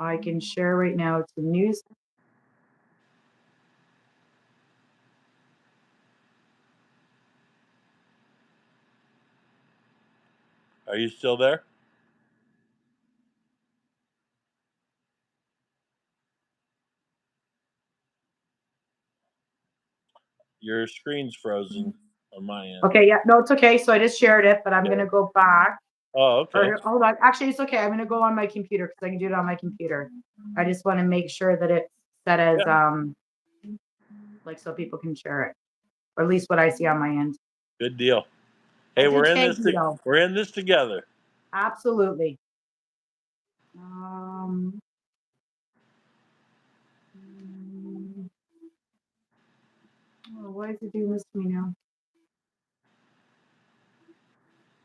I can share right now to news. Are you still there? Your screen's frozen on my end. Okay, yeah, no, it's okay. So I just shared it, but I'm Yeah. gonna go back. Oh, okay. Or hold on. Actually, it's okay. I'm gonna go on my computer because I can do it on my computer. I just want to make sure that it's set as Yeah. like so people can share it, or at least what I see on my end. Good deal. Hey, I'll do we're in tag this. you though. We're in this together. Absolutely. Um, oh, why is it doing this to me now?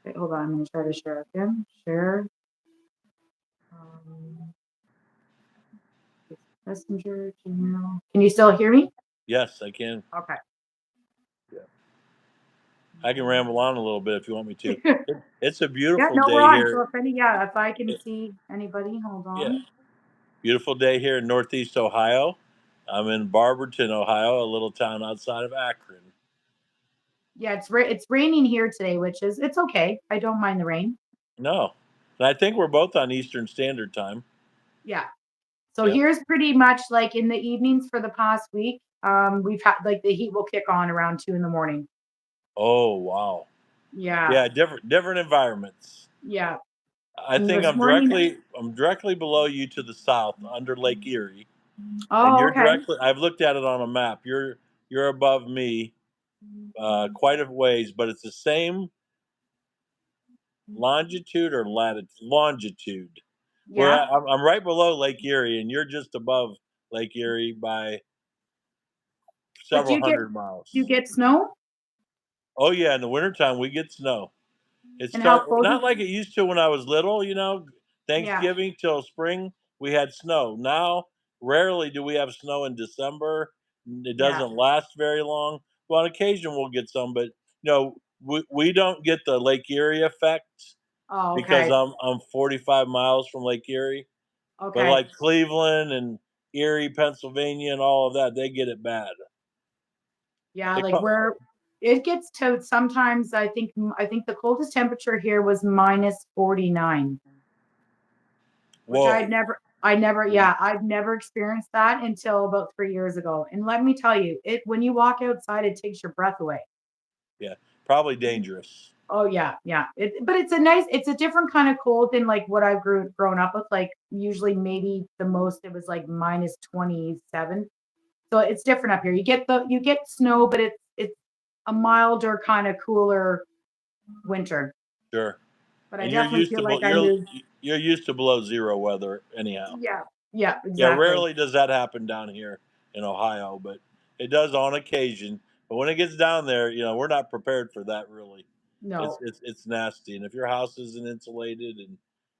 Okay, hold on. I'm gonna try to share again. Share. Um, Messenger, Gmail. Can you still hear me? Yes, I can. Okay. Yeah. I can ramble on a little bit if you want me to. Yeah, It's a beautiful no, we're day on. So here. if I can It, see anybody, hold yeah, on. beautiful day here in Northeast Ohio. I'm in Barberton, Ohio, a little town outside of Akron. Yeah, it's raining here today, which is it's okay. I don't mind the rain. No, and I think we're both on Eastern Standard Time. Yeah. So Yep. here's pretty much like in the evenings for the past week. We've had like the heat will kick on around 2 in the morning. Oh wow. Yeah. Yeah, different environments. Yeah. I And think this morning. I'm directly below you to the south, under Lake Erie, and Oh, you're okay. directly. I've looked at it on a map. You're above me quite a ways, but it's the same longitude or latitude. Longitude. Where Yeah. I'm right below Lake Erie, and you're just above Lake Erie by But several do hundred you miles. get snow? Oh yeah, in the wintertime we get snow. And how cold is Not like it used to when I was little, yeah. Thanksgiving till spring we had snow. Now rarely do we have snow in December. It Yeah. doesn't last very long. Well, on occasion we'll get some, but we don't get the Lake Erie effect Oh, because okay. I'm 45 miles from Lake Erie. But Okay. like Cleveland and Erie, Pennsylvania, and all of that, they get it bad. Yeah, They like call, where it gets to sometimes I think the coldest temperature here was minus 49, which whoa, I've never experienced that until about 3 years ago. And let me tell you, it when you walk outside, it takes your breath away. yeah, probably dangerous. Oh yeah, yeah. But it's a different kind of cold than like what I've grown up with. Like usually maybe the most it was like minus 27. So it's different up here. You get snow, but it's a milder kind of cooler winter. Sure. But I And you're definitely used feel to like I moved. you're used to below zero weather anyhow. Yeah, yeah, Yeah, exactly. rarely does that happen down here in Ohio, but it does on occasion. But when it gets down there, we're not prepared for that really. No, It's nasty, and if your house isn't insulated, and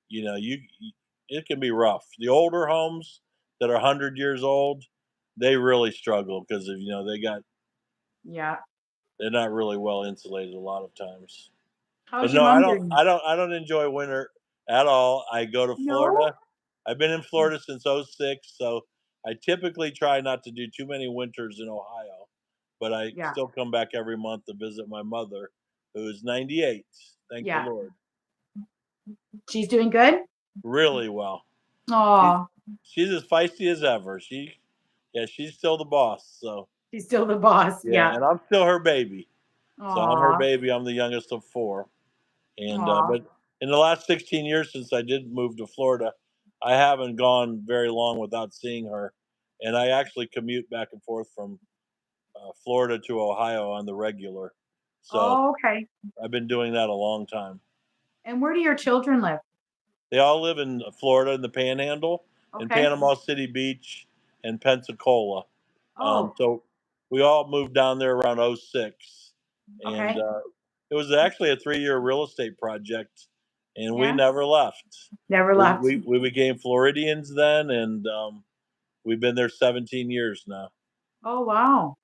you it can be rough. The older homes that are 100 years old, they really struggle because of yeah. they're not really well insulated a lot of times. But How's your no, mom doing? I don't enjoy winter at all. I go to No. Florida. I've been in Florida since '06, so I typically try not to do too many winters in Ohio, but I Yeah, still come back every month to visit my mother, who is 98. Thank the yeah. Lord. She's doing good. Really well. She's Oh, she's as feisty as ever. Yeah, she's still the boss. So she's still the boss. yeah, Yeah. and I'm still her baby. So I'm her Aw, baby. I'm the youngest of four. And aw. but in the last 16 years since I did move to Florida, I haven't gone very long without seeing her, and I actually commute back and forth from Florida to Ohio on the regular. So Oh, okay. I've been doing that a long time. And where do your children live? They all live in Florida in the Panhandle, in Okay. Panama City Beach, and Pensacola. Oh, So we all moved down there around '06, and okay. it was actually a 3-year real estate project, and we Yeah. never left. Never left. We became Floridians then, and we've been there 17 years now. Oh, wow.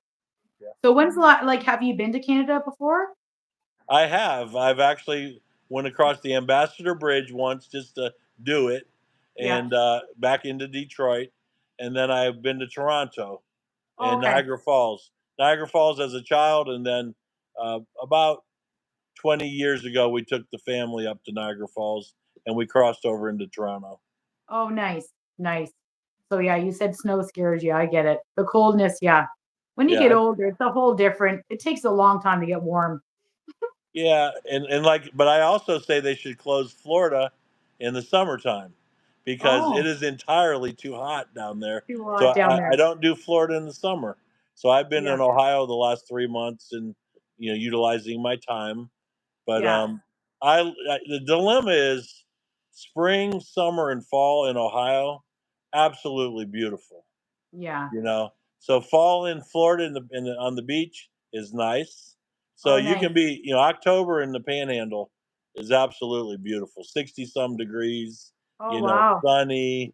Yeah. So when's the like have you been to Canada before? I have. I've actually went across the Ambassador Bridge once just to do it, Yeah. and back into Detroit, and then I've been to Toronto and Okay. Niagara Falls. Niagara Falls as a child, and then about 20 years ago, we took the family up to Niagara Falls and we crossed over into Toronto. Oh, nice. Nice. So yeah, you said snow scares you. I get it. The coldness, yeah. When you get Yeah, older, it's a whole different. It takes a long time to get warm. yeah, and like, but I also say they should close Florida in the summertime because it Oh, is entirely too hot down there. too So hot down I there. don't do Florida in the summer. So I've been Yeah. in Ohio the last 3 months and utilizing my time. But Yeah. the dilemma is spring, summer, and fall in Ohio, absolutely beautiful. Yeah. you know. So fall in Florida on the beach is nice. So Oh, you nice. can be, October in the Panhandle is absolutely beautiful, 60 some degrees, Oh, wow. sunny,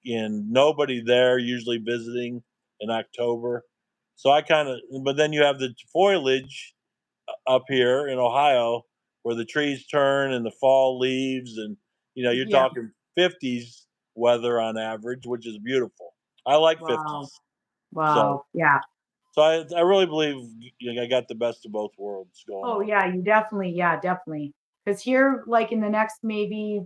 and nobody there usually visiting in October. So but then you have the foliage up here in Ohio where the trees turn and the fall leaves, and you're Yeah. talking 50s weather on average, which is beautiful. I like Wow. 50s. So, Wow. Yeah. I really believe I got the best of both worlds going Oh, on. yeah. You definitely, yeah, definitely. Because here, like in the next maybe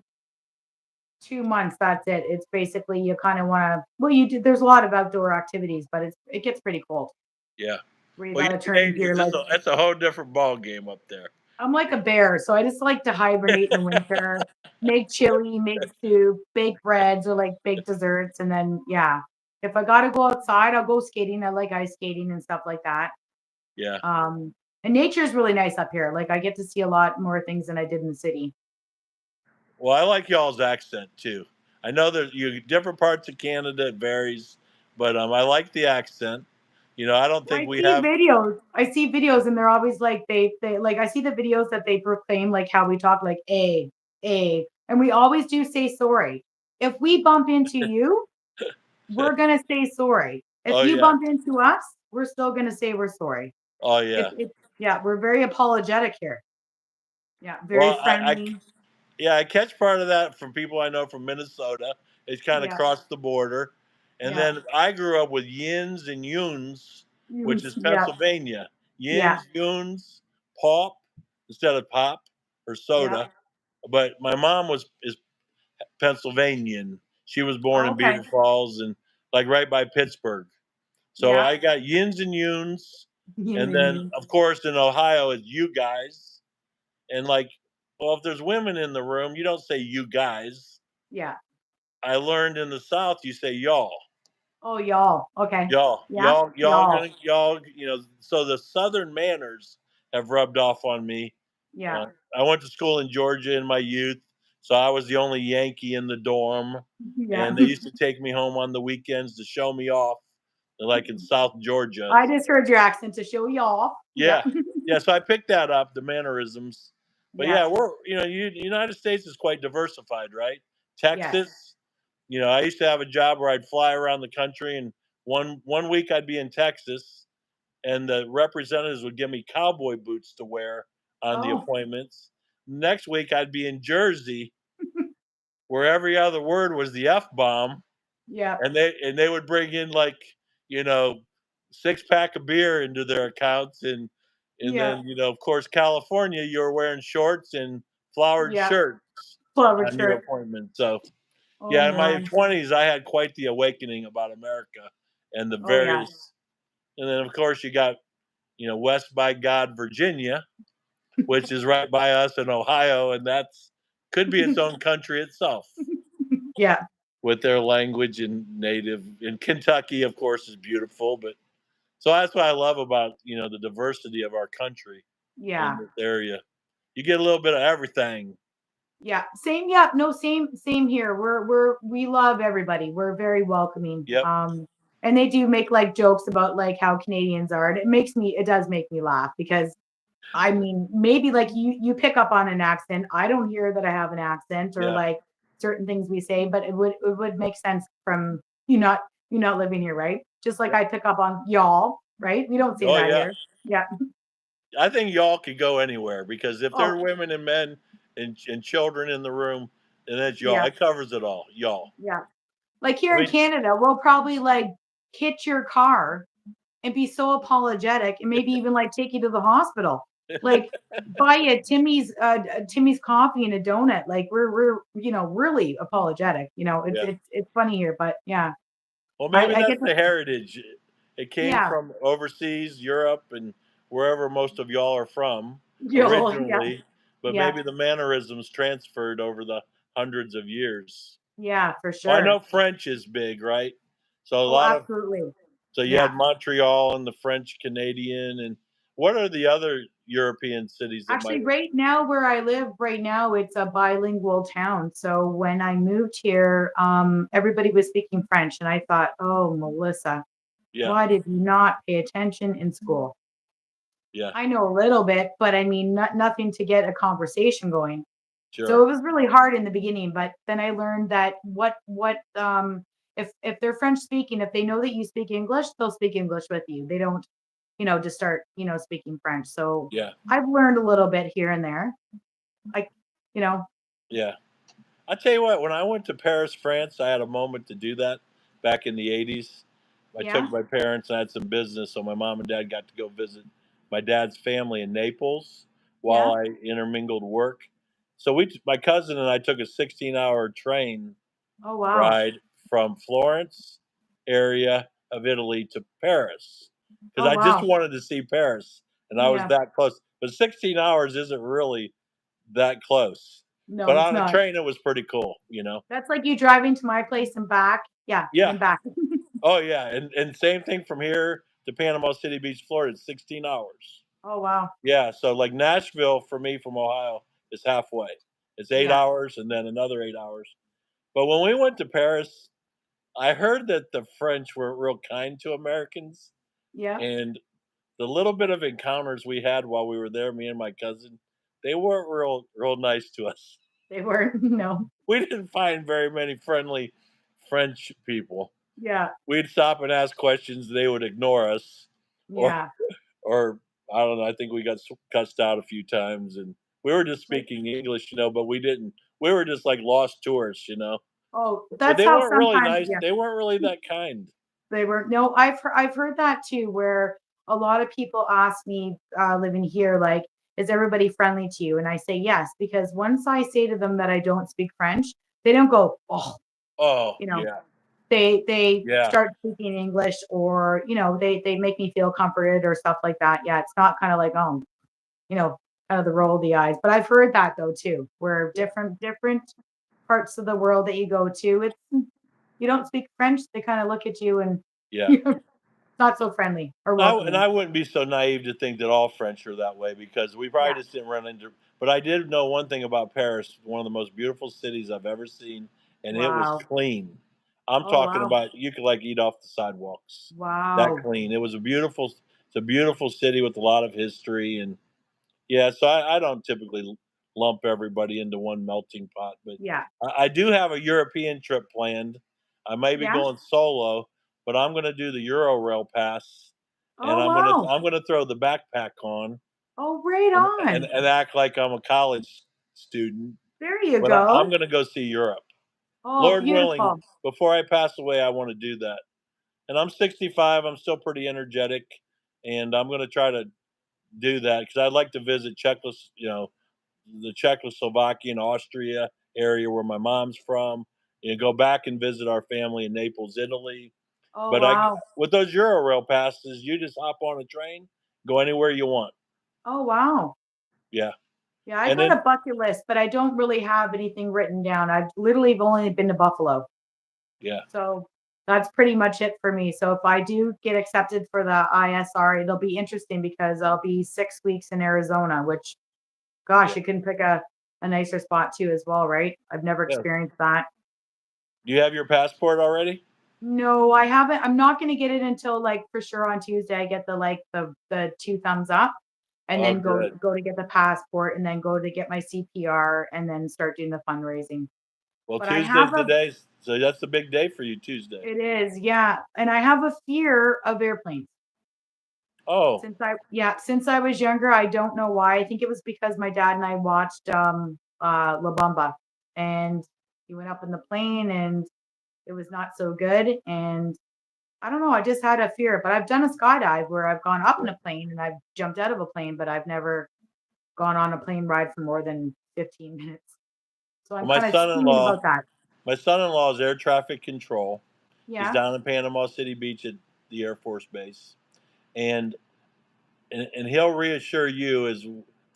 2 months, that's it. It's basically you kind of want to. Well, you do. There's a lot of outdoor activities, but it gets pretty cold Yeah. where you Well, got yeah, to turn into your like. that's a whole different ball game up there. I'm like a bear, so I just like to hibernate in the winter, make chili, make soup, bake breads or like bake desserts, and then yeah, if I gotta go outside, I'll go skating. I like ice skating and stuff like that. Yeah. Um, and nature is really nice up here. Like I get to see a lot more things than I did in the city. Well, I like y'all's accent too. I know there's different parts of Canada, it varies, but I like the accent. I don't Well, think we have. I see videos, and they're always like they like I see the videos that they proclaim like how we talk like a, and we always do say sorry. If we bump into you, we're gonna say sorry. If Oh you yeah. bump into us, we're still gonna say we're sorry. Oh yeah. It yeah, we're very apologetic here. Yeah, very Well, friendly. yeah, I catch part of that from people I know from Minnesota. It's kind of Yeah, crossed the border. And yeah. then I grew up with yins and yuns, which is Yeah, Pennsylvania. yeah, Yins, yuns, pop instead of pop or yeah. soda. But my mom is Pennsylvanian. She was born in Okay. Beaver Falls and like right by Pittsburgh. So Yeah. I got yins and yuns. Yins And and then, yins. of course, in Ohio, it's you guys. And like, well, if there's women in the room, you don't say you guys. Yeah. I learned in the South, you say y'all, Oh, y'all. Okay. y'all, Yeah. y'all, y'all, Y'all. gonna, y'all. So the Southern manners have rubbed off on me. Yeah. Uh, I went to school in Georgia in my youth, so I was the only Yankee in the dorm, Yeah. and they used to take me home on the weekends to show me off, like in South Georgia. I just heard your accent to show y'all. Yeah. Yeah, yeah. So I picked that up, the mannerisms. But Yeah. yeah, United States is quite diversified, right? Yes. Texas, I used to have a job where I'd fly around the country, and one week I'd be in Texas, and the representatives would give me cowboy boots to wear on the Oh, appointments. Next week I'd be in Jersey, where every other word was the f bomb, yeah. and they would bring in like you know 6 pack of beer into their accounts, and Yeah. then of course California, you're wearing shorts and flowered Yeah. shirts Flowered on your shirt. appointment. So Oh yeah, in my man. 20s I had quite the awakening about America and the Oh yeah. various, and then of course you got West by God, Virginia, which is right by us in Ohio, and that's could be its own country itself Yeah. with their language and native. And Kentucky, of course, is beautiful. But so that's what I love about the diversity of our country in Yeah. this area. You get a little bit of everything. Yeah. Same. Yeah. No, same here. We love everybody. We're very welcoming. Yep. And they do make like jokes about like how Canadians are. And it does make me laugh because I mean, maybe like you pick up on an accent. I don't hear that I have an accent or Yeah. like certain things we say, but it would make sense from you not living here, right? Just like Yep. I pick up on y'all, right? We don't say Oh that yeah. here. Yeah. I think y'all could go anywhere because if there Oh, are women and men and children in the room, and that's y'all. Yeah. It covers it all, y'all. Yeah. Like I here in mean, Canada, we'll probably like hit your car and be so apologetic and maybe even like take you to the hospital. Like buy you Timmy's coffee and a donut. Like we're really apologetic. yeah. It's funny here, but yeah. Well, I, maybe I that's get the the heritage. It came yeah, from overseas, Europe, and wherever most of y'all are from yeah, originally. But yeah. maybe the mannerisms transferred over the hundreds of years. Yeah, for Well, I know sure. French is big, right? So a Oh, lot of absolutely. so you Yeah. had Montreal and the French Canadian, and what are the other European cities that might? Actually, right now where I live right now, it's a bilingual town. So when I moved here, everybody was speaking French, and I thought, oh, Melissa, Yeah, why did you not pay attention in school? yeah, I know a little bit, but I mean, nothing to get a conversation going. So sure, it was really hard in the beginning, but then I learned that if they're French speaking, if they know that you speak English, they'll speak English with you. They don't, just start, speaking French. So yeah, I've learned a little bit here and there. Like, you know, yeah. I tell you what, when I went to Paris, France, I had a moment to do that back in the '80s. I yeah, took my parents. I had some business, so my mom and dad got to go visit my dad's family in Naples while yeah. I intermingled work. So my cousin and I took a 16-hour train Oh wow. ride from Florence area of Italy to Paris because Oh I just wow. wanted to see Paris, and I was Yeah. that close. But 16 hours isn't really that close. No, But it's on a not. train, it was pretty cool. That's like you driving to my place and back. Yeah, Yeah. and back. Oh, yeah. And same thing from here to Panama City Beach, Florida. It's 16 hours. Oh wow. Yeah. So like Nashville for me from Ohio is halfway. It's eight Yeah. hours and then another 8 hours. But when we went to Paris, I heard that the French were real kind to Americans, Yeah. and the little bit of encounters we had while we were there, me and my cousin, they weren't real nice to us. They were. No. We didn't find very many friendly French people. Yeah. We'd stop and ask questions, they would ignore us, or Yeah. or I don't know. I think we got cussed out a few times, and we were just Like, speaking English, but we didn't. We were just like lost tourists. oh, But that's they how weren't really sometimes, nice. yeah, They weren't really that kind. they were. No, I've heard that too, where a lot of people ask me, living here, like, is everybody friendly to you? And I say yes, because once I say to them that I don't speak French, they don't go, oh, Oh you know, yeah, they yeah. start speaking English, or they make me feel comforted or stuff like that. Yeah, it's not kind of like, oh, you know, kind of the roll of the eyes. But I've heard that though too, where Yeah, different parts of the world that you go to, it's you don't speak French, they kind of look at you and yeah. it's not so friendly or And welcoming. I wouldn't be so naive to think that all French are that way because we probably Yeah. just didn't run into. But I did know one thing about Paris, one of the most beautiful cities I've ever seen, and it was Wow. clean. I'm Oh talking wow. about you could like eat off the sidewalks. That Wow. clean. It was a beautiful. It's a beautiful city with a lot of history, and yeah. So I don't typically lump everybody into one melting pot, but Yeah. I do have a European trip planned. I may be Yeah. going solo, but I'm going to do the Euro Rail pass, and Oh wow. I'm gonna throw the backpack on Oh, right and on. act like I'm a college student. There you But I'm go. going to go see Europe, Oh, Lord willing. beautiful. Before I pass away, I want to do that. And I'm 65. I'm still pretty energetic, and I'm going to try to do that because I'd like to visit the Czechoslovakian, Austria area where my mom's from, and go back and visit our family in Naples, Italy. Oh But wow. with those Euro passes, you just hop on a train, go anywhere you want. Oh wow. Yeah, Yeah, I and got a then bucket list, but I don't really have anything written down. I've literally only been to Buffalo. yeah, So that's pretty much it for me. So if I do get accepted for the ISR, it'll be interesting because I'll be 6 weeks in Arizona, which, yeah, gosh, you can pick a nicer spot too as well, right? I've never yeah. experienced that. Do you have your passport already? No, I haven't. I'm not going to get it until like for sure on Tuesday. I get the two thumbs up, and Oh, then go good. go to get the passport, and then go to get my CPR, and then start doing the fundraising. Well, But I have Tuesday's the a day, so that's the big day for you, Tuesday. it is, yeah, and I have a fear of airplanes. Oh, Since I was younger, I don't know why. I think it was because my dad and I watched La Bamba, and he went up in the plane and it was not so good. And I don't know, I just had a fear. But I've done a skydive where I've gone up in Yeah. a plane and I've jumped out of a plane, but I've never gone on a plane ride for more than 15 minutes. So Well, I'm kind of scheming about that. my son-in-law is air traffic control. He's Yeah, down in Panama City Beach at the Air Force Base, and and he'll reassure you as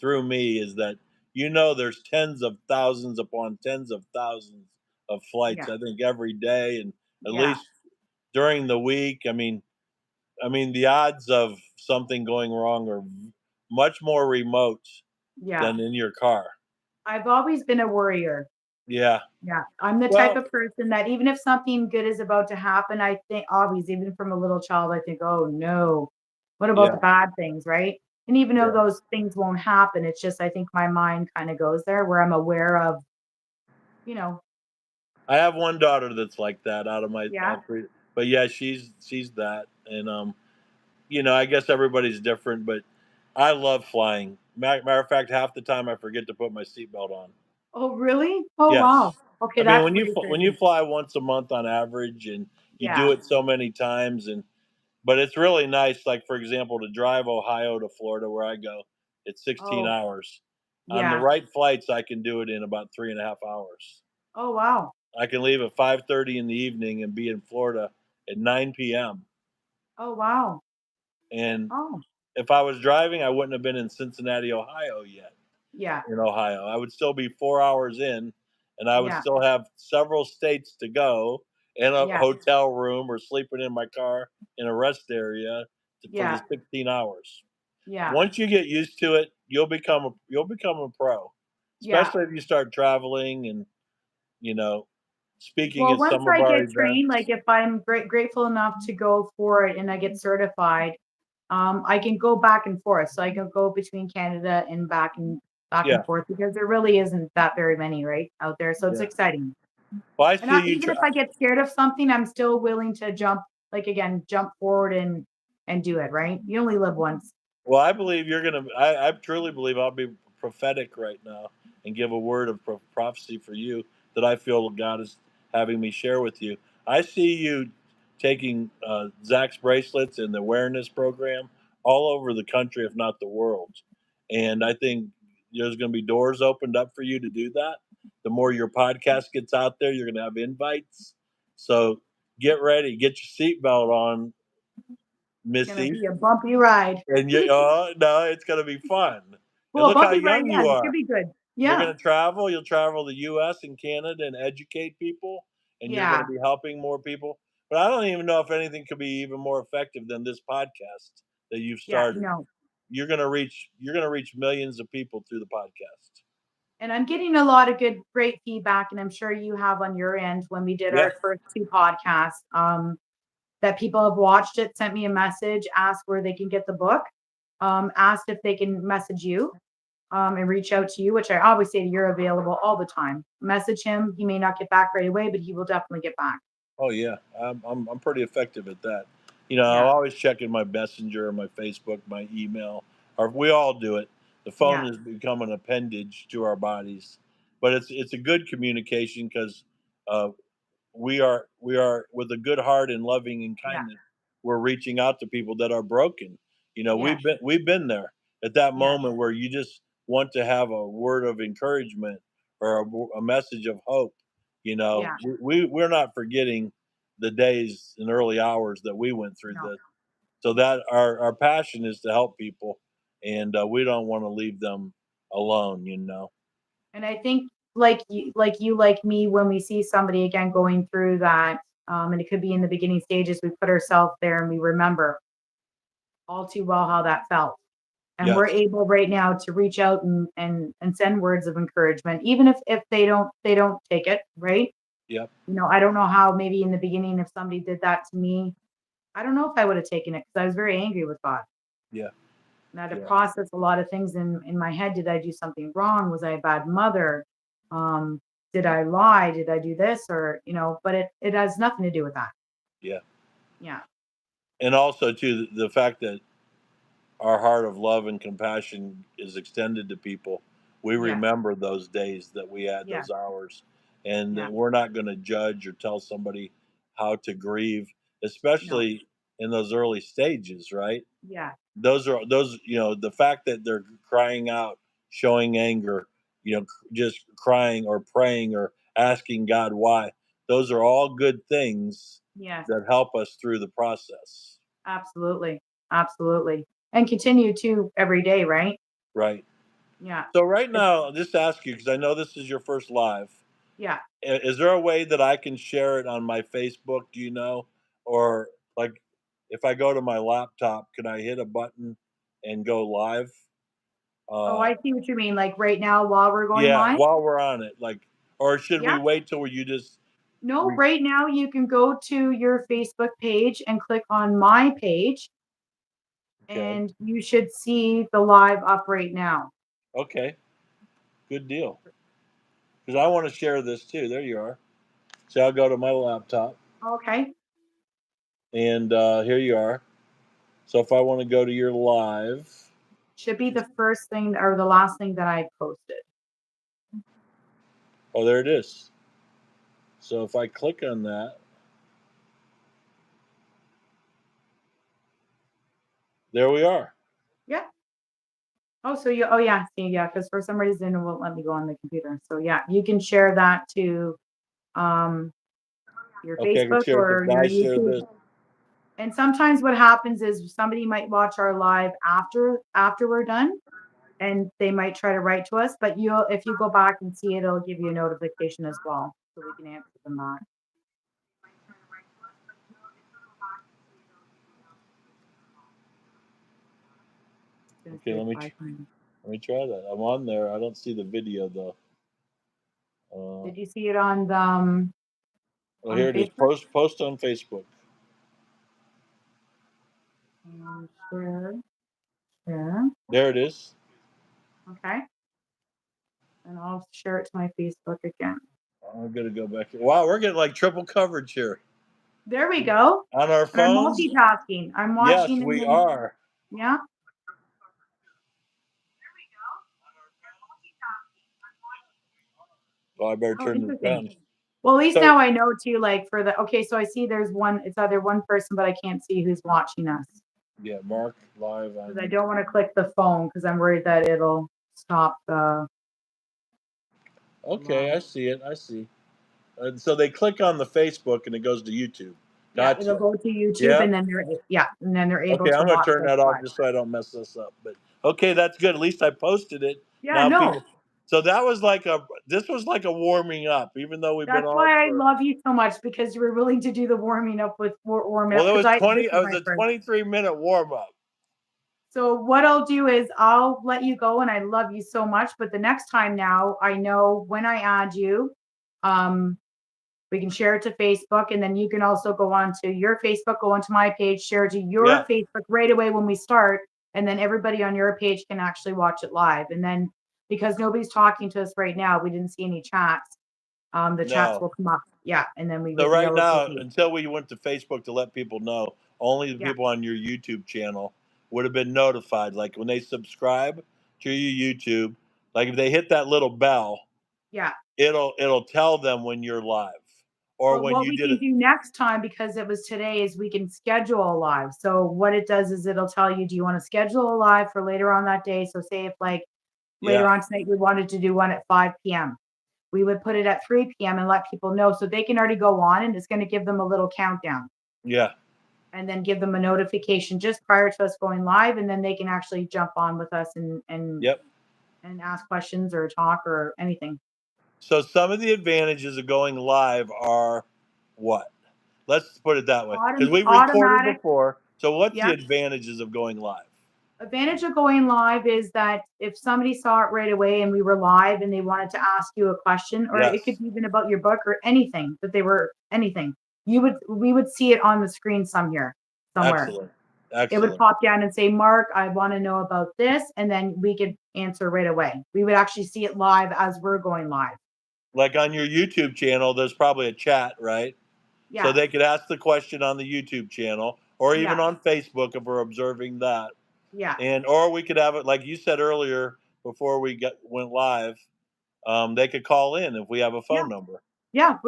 through me is that there's tens of thousands upon tens of thousands of flights. yeah, I think every day, and at yeah, least during the week. The odds of something going wrong are much more remote yeah. than in your car. I've always been a worrier. Yeah. Yeah, I'm the type Well, of person that even if something good is about to happen, I think always, even from a little child, I think, "Oh, no. What about the yeah, bad things?" Right? And even though yeah. those things won't happen, it's just I think my mind kinda goes there where I'm aware of, you know I have one daughter that's like that out of my yeah, all three. But yeah, she's that, and I guess everybody's different, but I love flying. Matter of fact, half the time I forget to put my seatbelt on. "Oh, really? Oh, wow. Yes. Okay, that's When you reassuring." fly once a month on average, and you do Yeah. it so many times, but it's really nice. Like for example, to drive Ohio to Florida, where I go, it's 16 Oh, hours. On the yeah. right flights, I can do it in about 3.5 hours. Oh, wow. I can leave at 5:30 in the evening and be in Florida at 9 p.m. Oh, wow. And Oh, if I was driving, I wouldn't have been in Cincinnati, Ohio yet. yeah, In Ohio, I would still be 4 hours in, and I would yeah, still have several states to go in a yeah, hotel room or sleeping in my car in a rest area for the yeah, 16 hours. yeah, Once you get used to it, you'll become a pro, yeah. especially if you start traveling and you know speaking Well, at once some of I our get trained, like events. if I'm grateful enough to go for it and I get certified, I can go back and forth. So I can go between Canada and back and Yeah, forth because there really isn't that very many right out there. So it's yeah. exciting. Well, I And see you. even if I get scared of something, I'm still willing to jump, like again, jump forward and do it. Right? You only live once. Well, I believe you're gonna. I truly believe I'll be prophetic right now and give a word of prophecy for you that I feel God is having me share with you. I see you taking Zach's bracelets and the awareness program all over the country, if not the world. And I think there's going to be doors opened up for you to do that. The more your podcast gets out there, you're going to have invites. So get ready, get your seatbelt on, It's gonna Missy. be a bumpy ride. And oh no, it's gonna be fun. And Well, a look how bumpy ride, young yeah, you it should are. be good. You're Yeah, gonna travel. You'll travel the U.S. and Canada and educate people, and you're gonna yeah, be helping more people. But I don't even know if anything could be even more effective than this podcast that you've yeah. started. No, You're gonna reach millions of people through the podcast. and I'm getting a lot of good, great feedback, and I'm sure you have on your end when we did Yeah, our first two podcasts. That people have watched it, sent me a message, asked where they can get the book, asked if they can message you and reach out to you, which I always say you're available all the time. Message him. He may not get back right away, but he will definitely get back. oh yeah, I'm pretty effective at that. I'm Yeah, always checking my messenger, my Facebook, my email, or we all do it. The phone yeah, has become an appendage to our bodies, but it's a good communication because uh, we are with a good heart and loving and yeah, kindness. We're reaching out to people that are broken. yes, We've been there at that yes, moment where you just want to have a word of encouragement or a message of hope. yeah. We're not forgetting the days and early hours that we went through No, this. So that our passion is to help people, and we don't want to leave them alone. and I think like me, when we see somebody again going through that, and it could be in the beginning stages, we put ourselves there and we remember all too well how that felt. And we're Yes. able right now to reach out and send words of encouragement, even if they don't take it, right? Yep. I don't know how maybe in the beginning if somebody did that to me, I don't know if I would have taken it because I was very angry with God. Yeah. And I had to Yeah. process a lot of things in my head. Did I do something wrong? Was I a bad mother? Um, did I lie? Did I do this? But it has nothing to do with that. Yeah. Yeah. And also too, the fact that our heart of love and compassion is extended to people. We Yes. remember those days that we had Yeah. those hours, and Yeah. we're not going to judge or tell somebody how to grieve, No. especially in those early stages, right? Yeah. Those, the fact that they're crying out, showing anger, just crying or praying or asking God why. Those are all good things Yes. that help us through the process. Absolutely. Absolutely. And continue to every day, right? Right. Yeah. So right It's now, I'll just ask you, because I know this is your first live. yeah. Is there a way that I can share it on my Facebook? Do you know, or like, if I go to my laptop, can I hit a button and go live? Oh, Uh, I see what you mean. Like right now while we're going yeah, live? while we're on it, like, or should we Yeah. wait till you just? No, Re- right now you can go to your Facebook page and click on my page okay, and you should see the live up right now. okay, good deal. Because I want to share this too. There you are. So I'll go to my laptop, Okay. and here you are. So if I want to go to your live, Should be the first thing or the last thing that I posted. oh, there it is. So if I click on that, there we are. Yeah. Oh, so you oh yeah, see, yeah, because for some reason it won't let me go on the computer. So yeah, you can share that to um your Okay, I can Facebook share this. or Now your I share YouTube. this. And sometimes what happens is somebody might watch our live after we're done and they might try to write to us, but you'll if you go back and see it, it'll give you a notification as well. So we can answer them that. It's gonna Okay, say 5 times. let me try that. I'm on there. I don't see the video though. Did you see it Oh, on here it is. Facebook? Post on Facebook. Share, share. There it is. Okay. And I'll share it to my Facebook again. I'm gonna go back here. Wow, we're getting like triple coverage here There we go. on our And I'm phones. multitasking. I'm Yes, watching and we then are. yeah. Well, I better Oh, turn this interesting. down. Well, at least So now I know too, like for the okay, so I see there's one, it's either one person, but I can't see who's watching us. yeah, Mark live on Because I YouTube. don't want to click the phone because I'm worried that it'll stop the Okay, live. I see it. I see. And so they click on the Facebook and it goes to YouTube. Yeah, it'll Gotcha. go to YouTube Yeah. and then they're able Okay, to I'm gonna watch turn us that off live. just so I don't mess this up. But okay, that's good. At least I posted it. Yeah, Now no. people. So that was like a. This was like a warming up, even though we've been That's on why I for. love you so much because you were willing to do the warming up with warming Well, up it because was I this 20. It is was my a first. 23-minute warm up. So what I'll do is I'll let you go and I love you so much, but the next time now I know when I add you, um, we can share it to Facebook and then you can also go on to your Facebook, go onto my page, share it to your Yeah. Facebook right away when we start. And then everybody on your page can actually watch it live. And then because nobody's talking to us right now, we didn't see any chats. The chats No. will come up. Yeah. And then we So would be right able to now, see. until we went to Facebook to let people know, only the Yeah. people on your YouTube channel would have been notified. Like when they subscribe to your YouTube, like if they hit that little bell, Yeah. it'll tell them when you're live or But when what you we did can it. do next time, because it was today, is we can schedule a live. So what it does is it'll tell you, do you want to schedule a live for later on that day? So say if like Yeah, later on tonight we wanted to do one at 5 p.m. We would put it at 3 p.m. and let people know so they can already go on and it's going to give them a little countdown yeah, and then give them a notification just prior to us going live and then they can actually jump on with us yep. and ask questions or talk or anything. So some of the advantages of going live are what? Let's put it that way, because we've recorded Automatic, before. So what's the yeah. advantages of going live? Advantage of going live is that if somebody saw it right away and we were live and they wanted to ask you a question, or it could Yes, be even about your book or anything that they were anything, we would see it on the screen somewhere. excellent, It would excellent. pop down and say, Mark, I want to know about this, and then we could answer right away. We would actually see it live as we're going live. Like on your YouTube channel, there's probably a chat, right? So Yeah, they could ask the question on the YouTube channel or even yeah, on Facebook if we're observing that. yeah, And or we could have it like you said earlier before we went live. They could call in if we have a yeah. phone number. Yeah,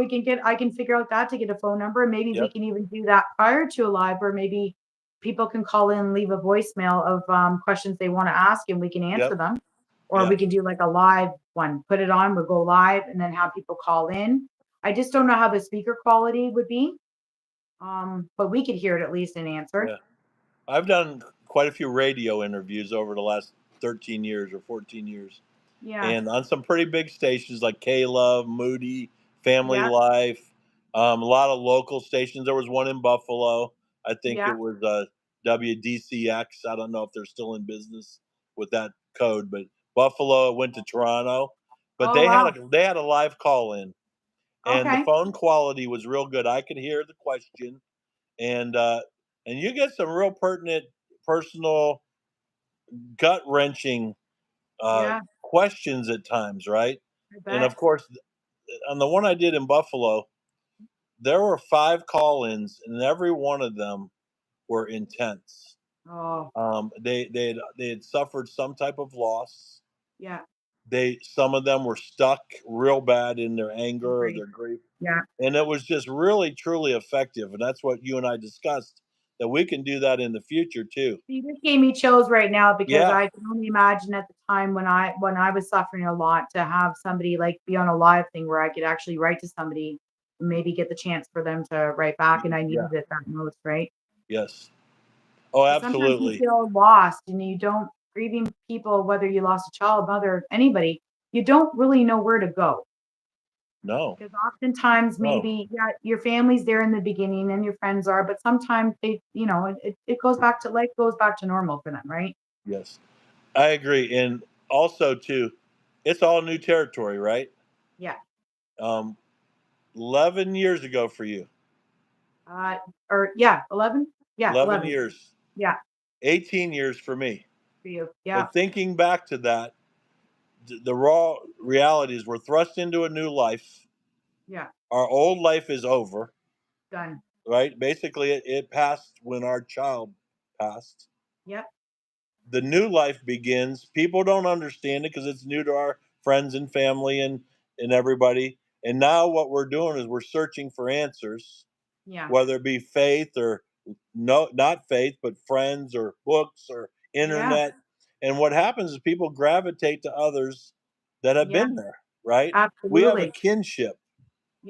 I can figure out that to get a phone number. Maybe we Yep. can even do that prior to a live where maybe people can call in and leave a voicemail of questions they want to ask and we can answer Yep. them. Or Yeah. we can do like a live one, put it on, we'll go live and then have people call in. I just don't know how the speaker quality would be. But we could hear it at least and answer. Yeah. I've done quite a few radio interviews over the last 13 years or 14 years. Yeah. And on some pretty big stations like K Love, Moody, Family Yeah. Life, a lot of local stations. There was one in Buffalo. I think Yeah. it was WDCX. I don't know if they're still in business with that code, but Buffalo, it went to Toronto. But Oh wow. they had a live call in, and the Okay. phone quality was real good. I could hear the question, and uh, and you get some real pertinent, personal, gut wrenching Yeah, questions at times, right? I And bet. of course, on the one I did in Buffalo, there were 5 call-ins, and every one of them were intense. Oh, They had suffered some type of loss. yeah. Some of them were stuck real bad in their anger or Great. their grief, Yeah. and it was just really truly effective. And that's what you and I discussed, that we can do that in the future too. You just gave me chills right now because Yeah, I can only imagine at the time when I was suffering a lot to have somebody like be on a live thing where I could actually write to somebody, maybe get the chance for them to write back, and I yeah, needed it that most, right? yes. Oh, Because sometimes you absolutely. feel lost and you don't grieving people, whether you lost a child, mother, anybody, you don't really know where to go. No, Because oftentimes no. maybe, yeah, your family's there in the beginning and your friends are, but sometimes they, it goes back to life goes back to normal for them, right? Yes. I agree, and also too, it's all new territory, right? Yeah. Um, 11 years ago for you, Uh, or yeah, 11? Yeah, 11 11. years, Yeah, 18 years for me. for you. Yeah, But thinking back to that, the raw reality is we're thrust into a new life. yeah, Our old life is over, done. right? Basically, it passed when our child passed. Yep, The new life begins. People don't understand it because it's new to our friends and family and everybody. And now what we're doing is we're searching for answers, yeah, whether it be faith or no, not faith, but friends or books or yeah, internet. And what happens is people gravitate to others that have yeah, been there, right? We have a absolutely. kinship,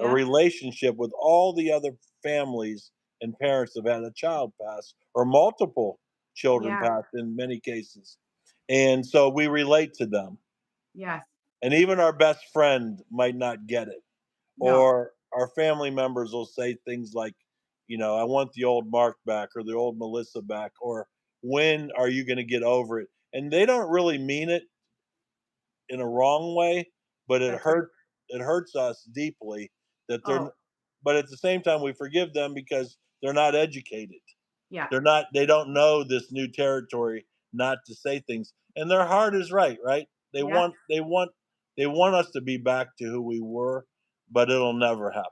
a Yeah, relationship with all the other families and parents that have had a child pass or multiple children yeah, pass in many cases. And so we relate to them. yes, And even our best friend might not get it. no, Or our family members will say things like, I want the old Mark back or the old Melissa back, or when are you going to get over it? And they don't really mean it in a wrong way, but that's right. it hurts us deeply that Oh, but at the same time we forgive them because they're not educated. yeah, They don't know this new territory not to say things. And their heart is right, right? They yeah, want they want they want us to be back to who we were, but it'll never happen.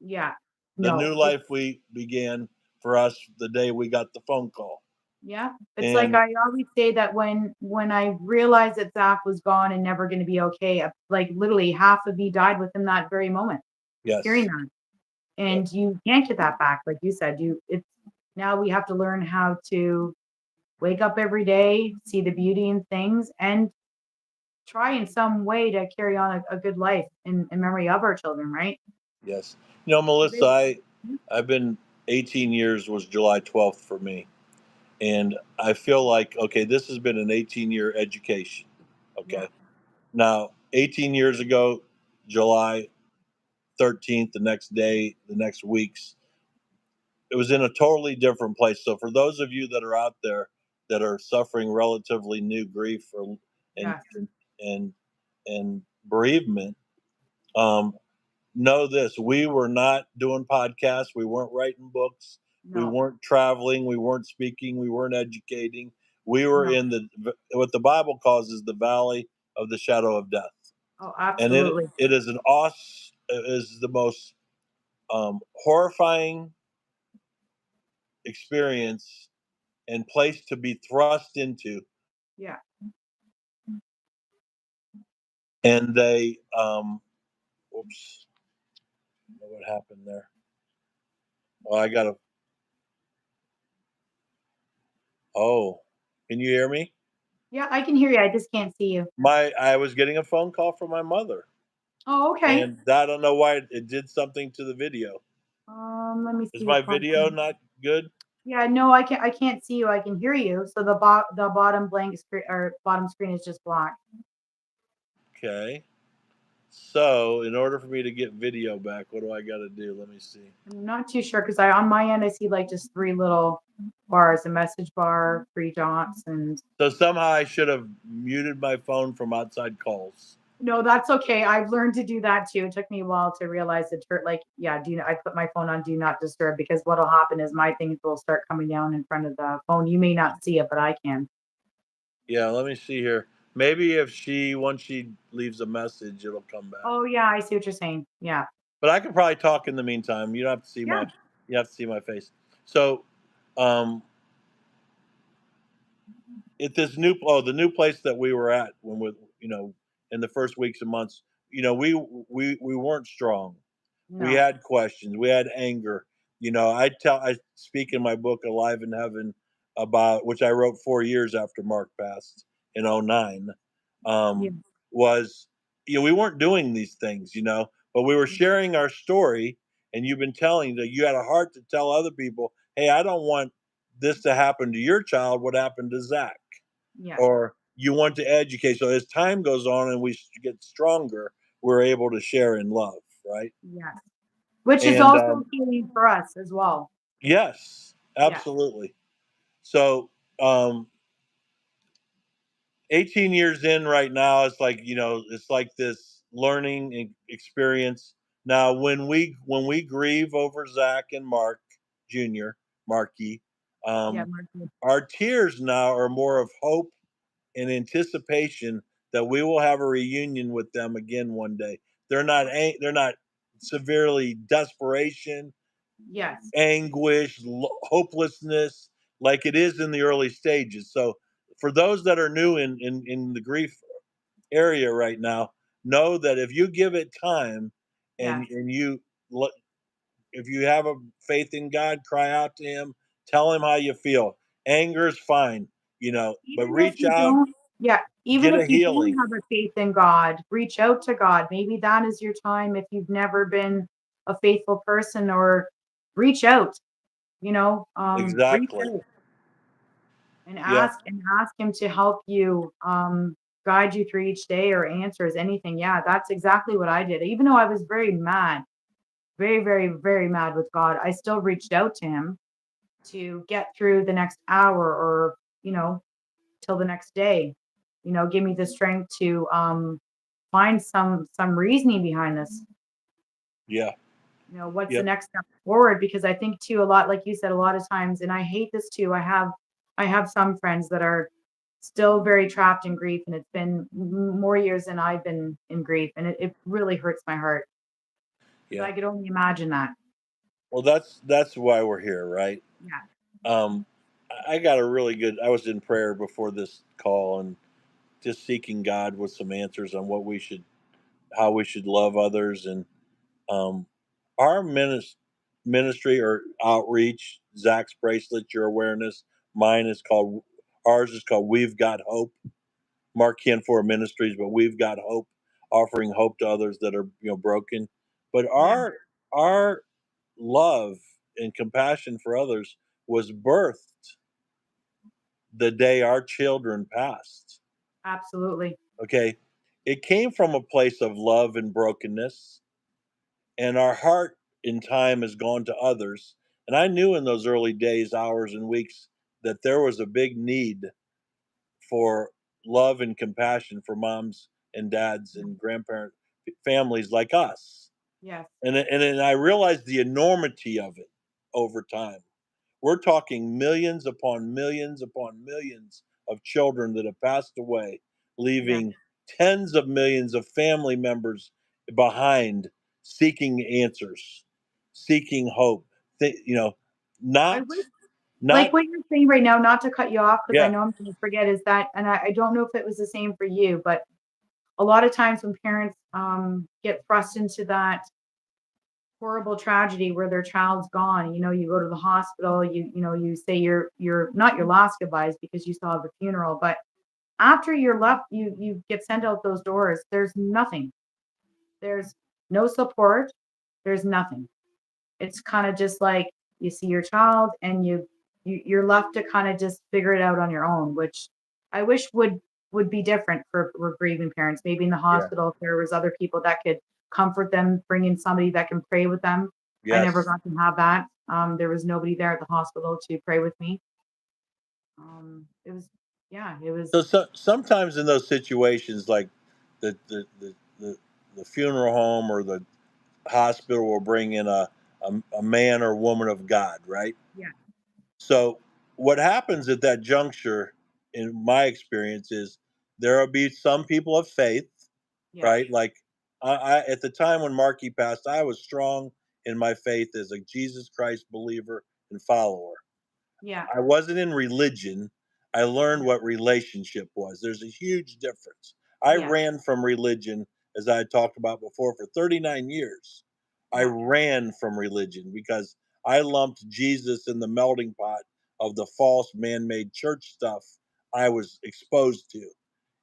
yeah. The new No, it's life we began for us the day we got the phone call. yeah. It's like And I always say that when I realized that Zach was gone and never going to be okay, like literally half of me died within that very moment. Hearing yes, that. yep, And you can't get that back, like you said. It's now we have to learn how to wake up every day, see the beauty in things, and try in some way to carry on a good life in memory of our children, right? yes. Melissa, I've been 18 years was July 12th for me. And I feel like, okay, this has been an 18-year education. Yeah, Okay. Now, 18 years ago, July 13th, the next day, the next weeks, it was in a totally different place. So for those of you that are out there that are suffering relatively new grief or and yes, and and bereavement, um, know this: we were not doing podcasts, we weren't writing books, we no, weren't traveling, we weren't speaking, we weren't educating. We were no. in what the Bible calls is the valley of the shadow of death, Oh, and absolutely. it is it is the most horrifying experience and place to be thrust into. Yeah, And they, oops, what happened there. Oh, I got to. Oh, can you hear me? Yeah, I can hear you. I just can't see you. I was getting a phone call from my mother, Oh, okay. and I don't know why it did something to the video. Let me Is see my what video caused. not good? Yeah, no, I can't see you. I can hear you. So the bottom blank screen or bottom screen is just black. Okay. So, in order for me to get video back, what do I got to do? Let me see. I'm not too sure because I on my end I see like just three little bars, a message bar, three dots, and So somehow I should have muted my phone from outside calls. no, that's okay. I've learned to do that too. It took me a while to realize that like yeah, I put my phone on do not disturb because what'll happen is my things will start coming down in front of the phone. You may not see it, but I can. Yeah, let me see here. Maybe if she once she leaves a message, it'll come back. Oh yeah, I see what you're saying. Yeah. But I can probably talk in the meantime. You don't have to see Yeah. my you have to see my face. So, um, at this the new place that we were at when we in the first weeks and months, we weren't strong. We No. had questions. We had anger. I speak in my book Alive in Heaven about which I wrote 4 years after Mark passed in '09. Yeah. Um, was we weren't doing these things, but we were sharing our story, and you've been telling that you had a heart to tell other people, hey, I don't want this to happen to your child. What happened to Zach? Yes. Or you want to educate. So as time goes on and we get stronger, we're able to share in love, right? Yes. Which is And also healing for us as well. yes, Yeah. absolutely. So um, 18 years in right now, it's like this learning experience. Now, when we grieve over Zach and Mark Jr., Marky, Yeah. um, Mark. our tears now are more of hope in anticipation that we will have a reunion with them again one day. They're not severely desperation, Yes. anguish, hopelessness like it is in the early stages. So for those that are new in the grief area right now, know that if you give it time and Yes. and you if you have a faith in God, cry out to him, tell him how you feel. Anger is fine, but Even if reach you out, don't, yeah, even get if a you don't healing. have a faith in God, reach out to God. Maybe that is your time if you've never been a faithful person or reach out, reach Exactly. out and Yeah. ask him to help you guide you through each day or answers anything. Yeah, that's exactly what I did. Even though I was very mad, very, very, very mad with God, I still reached out to him to get through the next hour or, till the next day. Give me the strength to find some reasoning behind this. Yeah. What's the Yep. next step forward? Because I think too a lot, like you said, a lot of times, and I hate this too. I have some friends that are still very trapped in grief, and it's been more years than I've been in grief, and it really hurts my heart because Yeah. I could only imagine that. Well, that's why we're here, right? Yeah, Um, I got a really good. I was in prayer before this call and just seeking God with some answers on how we should love others, and um, our ministry or outreach. Zach's bracelet, your awareness. Mine is called. Ours is called We've Got Hope. Mark Canfora Ministries, but We've Got Hope, offering hope to others that are broken. But yeah, our love and compassion for others was birthed the day our children passed. absolutely. Okay. It came from a place of love and brokenness, and our heart in time has gone to others. And I knew in those early days, hours, and weeks that there was a big need for love and compassion for moms and dads and grandparent families like us. Yes, And I realized the enormity of it over time. We're talking millions upon millions upon millions of children that have passed away, yes. leaving tens of millions of family members behind, seeking answers, seeking hope. I Not, wish like not, what you're saying right now, not to cut you off because I yeah, know I'm going to forget, is that, and I don't know if it was the same for you, but a lot of times when parents get thrust into that horrible tragedy where their child's gone. You go to the hospital, you say you're not your last goodbyes because you still have the funeral, but after you're left, you get sent out those doors. There's nothing. There's no support. There's nothing. It's kind of just like you see your child and you're left to kind of just figure it out on your own, which I wish would be different for grieving parents. Maybe in the Yeah. hospital, if there was other people that could comfort them, bring in somebody that can pray with them. I never Yes. got to have that. There was nobody there at the hospital to pray with me. It was, yeah, it was, So sometimes in those situations, like the the, the the the funeral home or the hospital will bring in a man or woman of God, right? yeah, So what happens at that juncture, in my experience, is there will be some people of faith, yeah, right? Like I at the time when Marky passed, I was strong in my faith as a Jesus Christ believer and follower. yeah, I wasn't in religion. I learned yeah, what relationship was. There's a huge difference. I yeah, ran from religion, as I talked about before, for 39 years. I yeah, ran from religion because I lumped Jesus in the melting pot of the false man made church stuff I was exposed to.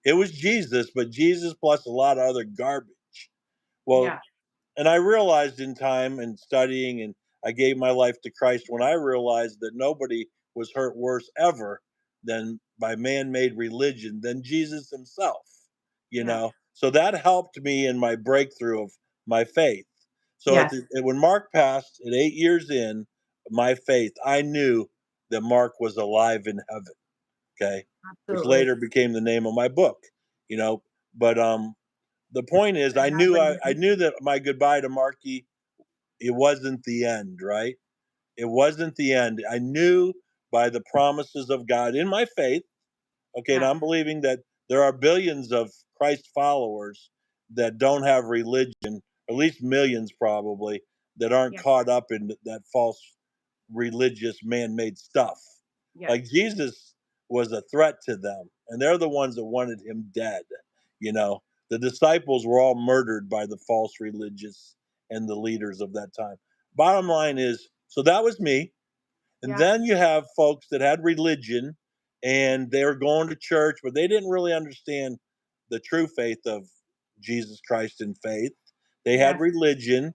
It was Jesus, but Jesus plus a lot of other garbage. Well, yeah, and I realized in time and studying, and I gave my life to Christ when I realized that nobody was hurt worse ever than by man-made religion than Jesus himself, you yeah, know. So that helped me in my breakthrough of my faith. So yes, when Mark passed at 8 years in my faith, I knew that Mark was alive in heaven. Okay, which absolutely. later became the name of my book, you know. But the point is, I have what you I knew that my goodbye to Marky, it wasn't the end, right? It wasn't the end. I knew by the promises of God in my faith. Okay, and Yeah, I'm believing that there are billions of Christ followers that don't have religion, at least millions probably, that aren't yeah, caught up in that false religious man-made stuff. yes, Like Jesus was a threat to them, and they're the ones that wanted him dead. You know, the disciples were all murdered by the false religious and the leaders of that time. Bottom line is, so that was me. And yeah, then you have folks that had religion and they were going to church, but they didn't really understand the true faith of Jesus Christ and faith. They had yes, religion.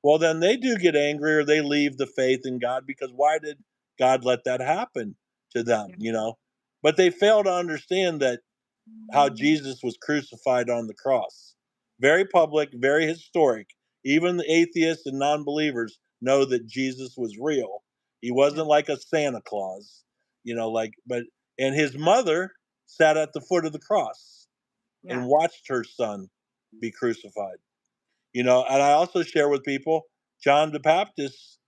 Well, then they do get angry or they leave the faith in God because why did God let that happen to them, yeah, you know? But they fail to understand that how Jesus was crucified on the cross. Very public, very historic. Even the atheists and non believers know that Jesus was real. He yeah, wasn't like a Santa Claus, you know, and his mother sat at the foot of the cross yeah. and watched her son be crucified, you know. And I also share with people John the Baptist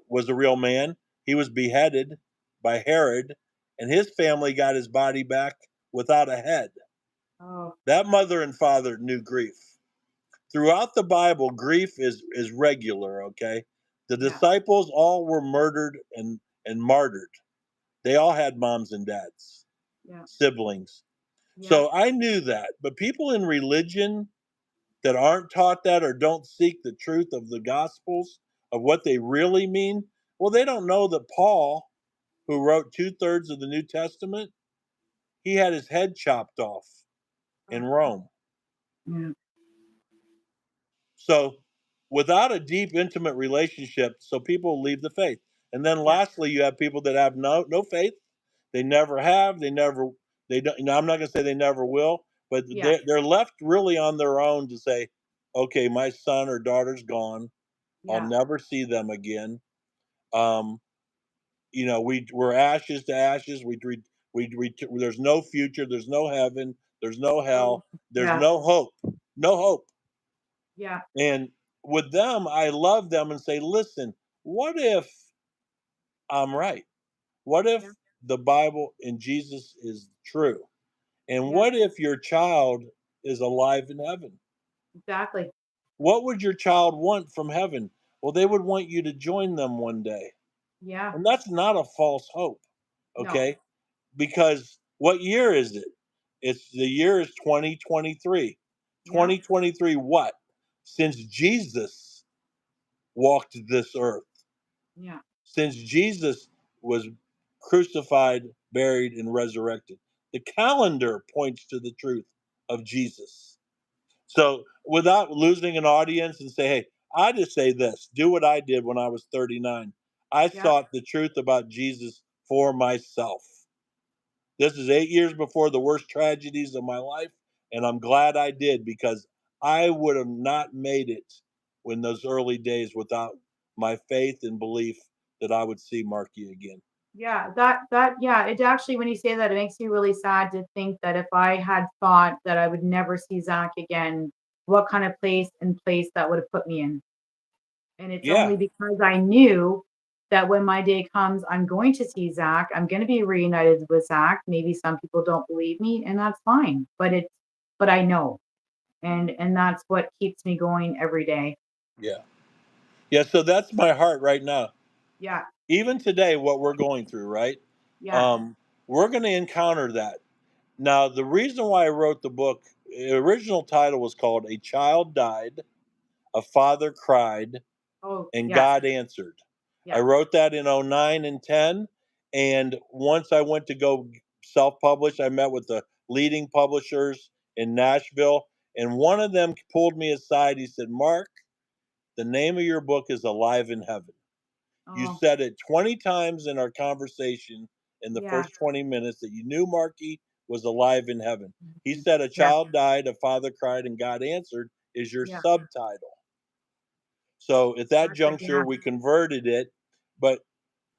was a real man. He was beheaded by Herod, and his family got his body back without a head. Oh, That mother and father knew grief. Throughout the Bible, grief is regular, okay? The yeah, disciples all were murdered and martyred. They all had moms and dads, yeah, siblings. yeah, So I knew that. But people in religion that aren't taught that or don't seek the truth of the gospels of what they really mean, well, they don't know that Paul, who wrote 2/3 of the New Testament, he had his head chopped off in oh, Rome. yeah, So, without a deep, intimate relationship, so people leave the faith. And then, yeah, lastly, you have people that have no faith. They never have. They never. They don't. You know, I'm not going to say they never will, but yeah, they're left really on their own to say, okay, my son or daughter's gone. I'll yeah. never see them again. Um, you know, we're ashes to ashes. There's no future. There's no heaven. There's no Oh, hell. There's yeah, no hope. No hope. yeah, And with them, I love them and say, listen, what if I'm right? What if yeah, the Bible and Jesus is true? And yeah, what if your child is alive in heaven? exactly. What would your child want from heaven? Well, they would want you to join them one day. Yeah, And that's not a false hope, no, okay? Because what year is it? It's the year is 2023. yeah, 2023 what? Since Jesus walked this earth. Yeah. Since Jesus was crucified, buried, and resurrected, the calendar points to the truth of Jesus. So without losing an audience and say, hey, I just say this, do what I did when I was 39. I Yeah. sought the truth about Jesus for myself. This is 8 years before the worst tragedies of my life, and I'm glad I did because I would have not made it in those early days without my faith and belief that I would see Marky again. Yeah, yeah, it actually, when you say that, it makes me really sad to think that if I had thought that I would never see Zach again, what kind of place that would have put me in. And it's Yeah, only because I knew that when my day comes, I'm going to see Zach. I'm going to be reunited with Zach. Maybe some people don't believe me, and that's fine. But I know, and that's what keeps me going every day. yeah, yeah. So that's my heart right now. Yeah, Even today, what we're going through, right? yeah. Um, we're going to encounter that. Now, the reason why I wrote the book, the original title was called "A Child Died, a Father Cried, Oh, and yes, God Answered." I yes. wrote that in '09 and 10. And once I went to go self publish, I met with the leading publishers in Nashville. And one of them pulled me aside. He said, Mark, the name of your book is Alive in Heaven. You Oh, said it 20 times in our conversation in the yeah, first 20 minutes that you knew Marky was alive in heaven. He mhm, said, A yeah, child died, a father cried, and God answered is your yeah. subtitle. So at that Perfect. juncture, Yeah, we converted it. But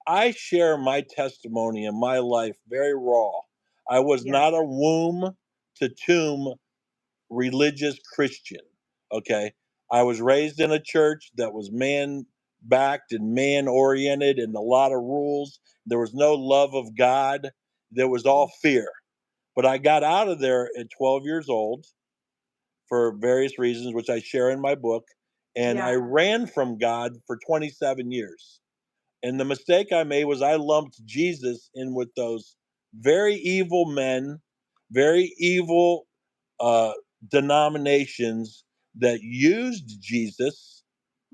I share my testimony and my life very raw. I was yeah, not a womb to tomb religious Christian. Okay. I was raised in a church that was man backed and man oriented and a lot of rules. There was no love of God. There was all mhm, fear. But I got out of there at 12 years old for various reasons, which I share in my book. And I yeah, ran from God for 27 years. And the mistake I made was I lumped Jesus in with those very evil men, very evil uh, denominations that used Jesus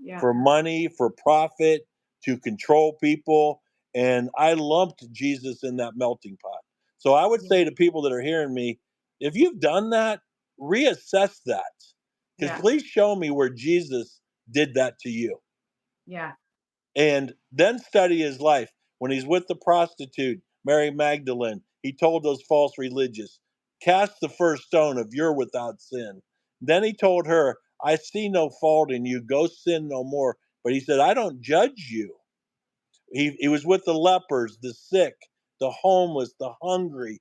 yeah, for money, for profit, to control people. And I lumped Jesus in that melting pot. So I would yeah, say to people that are hearing me, if you've done that, reassess that. Because yeah, please show me where Jesus did that to you, yeah, and then study his life. When he's with the prostitute, Mary Magdalene, he told those false religious, cast the first stone if you're without sin. Then he told her, I see no fault in you. Go sin no more. But he said, I don't judge you. He was with the lepers, the sick, the homeless, the hungry,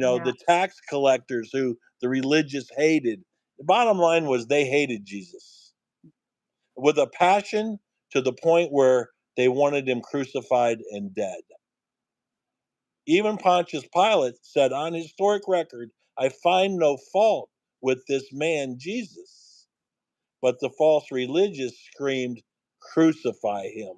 yeah, the tax collectors who the religious hated. The bottom line was they hated Jesus with a passion to the point where they wanted him crucified and dead. Even Pontius Pilate said on historic record, I find no fault with this man, Jesus. But the false religious screamed, crucify him.